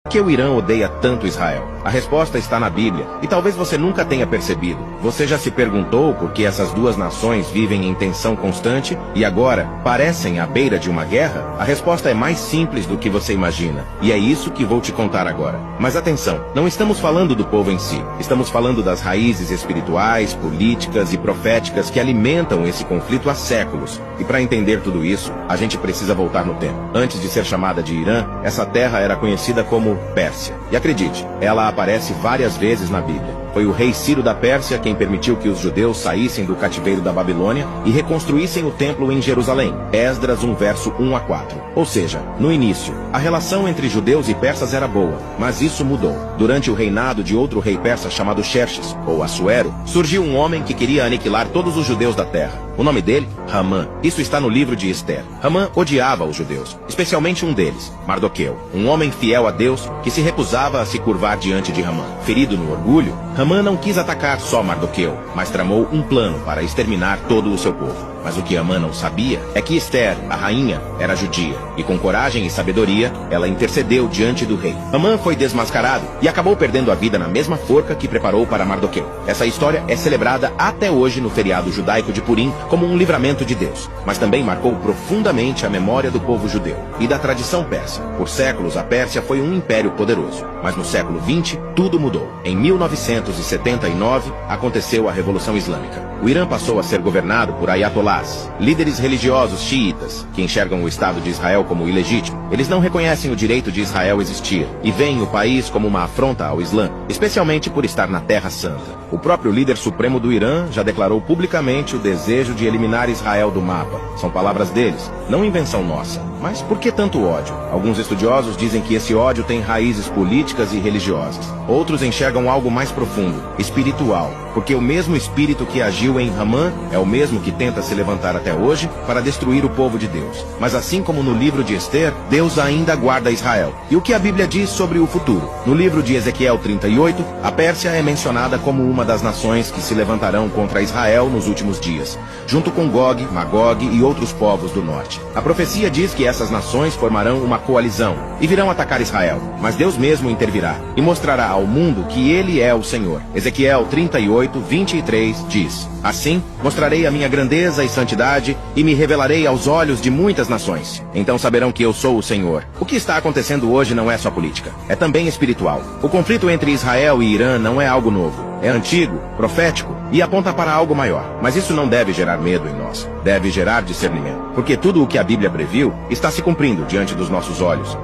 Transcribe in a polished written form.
Por que o Irã odeia tanto Israel? A resposta está na Bíblia, e talvez você nunca tenha percebido. Você já se perguntou por que essas duas nações vivem em tensão constante e agora parecem à beira de uma guerra? A resposta é mais simples do que você imagina, e é isso que vou te contar agora. Mas atenção, não estamos falando do povo em si, estamos falando das raízes espirituais, políticas e proféticas que alimentam esse conflito há séculos. E para entender tudo isso, a gente precisa voltar no tempo. Antes de ser chamada de Irã, essa terra era conhecida como Pérsia. E acredite, ela aparece várias vezes na Bíblia. Foi o rei Ciro da Pérsia quem permitiu que os judeus saíssem do cativeiro da Babilônia e reconstruíssem o templo em Jerusalém. Esdras 1 verso 1 a 4. Ou seja, no início, a relação entre judeus e persas era boa, mas isso mudou. Durante o reinado de outro rei persa chamado Xerxes, ou Assuero, surgiu um homem que queria aniquilar todos os judeus da terra. O nome dele? Hamã. Isso está no livro de Ester. Hamã odiava os judeus, especialmente um deles, Mardoqueu, um homem fiel a Deus que se recusava a se curvar diante de Hamã. Ferido no orgulho, Hamã não quis atacar só Mardoqueu, mas tramou um plano para exterminar todo o seu povo. Mas o que Hamã não sabia é que Ester, a rainha, era judia, e com coragem e sabedoria, ela intercedeu diante do rei. Hamã foi desmascarado e acabou perdendo a vida na mesma forca que preparou para Mardoqueu. Essa história é celebrada até hoje no feriado judaico de Purim como um livramento de Deus, mas também marcou profundamente a memória do povo judeu e da tradição persa. Por séculos, a Pérsia foi um império poderoso, mas no século XX, tudo mudou. Em 1979, aconteceu a Revolução Islâmica. O Irã passou a ser governado por ayatolás, líderes religiosos xiitas, que enxergam o Estado de Israel como ilegítimo. Eles não reconhecem o direito de Israel existir e veem o país como uma afronta ao Islã, especialmente por estar na Terra Santa. O próprio líder supremo do Irã já declarou publicamente o desejo de eliminar Israel do mapa. São palavras deles, não invenção nossa. Mas por que tanto ódio? Alguns estudiosos dizem que esse ódio tem raízes políticas e religiosas. Outros enxergam algo mais profundo, espiritual, porque o mesmo espírito que agiu em Hamã é o mesmo que tenta se levantar até hoje para destruir o povo de Deus. Mas assim como no livro de Ester, Deus ainda guarda Israel. E o que a Bíblia diz sobre o futuro? No livro de Ezequiel 38, a Pérsia é mencionada como uma das nações que se levantarão contra Israel nos últimos dias, junto com Gog, Magog e outros povos do norte. A profecia diz que essas nações formarão uma coalizão e virão atacar Israel, mas Deus mesmo intervirá e mostrará ao mundo que Ele é o Senhor. Ezequiel 38, 23 diz: Assim, mostrarei a minha grandeza e santidade e me revelarei aos olhos de muitas nações. Então saberão que eu sou o Senhor. O que está acontecendo hoje não é só política, é também espiritual. O conflito entre Israel e Irã não é algo novo. É antigo, profético e aponta para algo maior. Mas isso não deve gerar medo em nós. Deve gerar discernimento. Porque tudo o que a Bíblia previu está se cumprindo diante dos nossos olhos.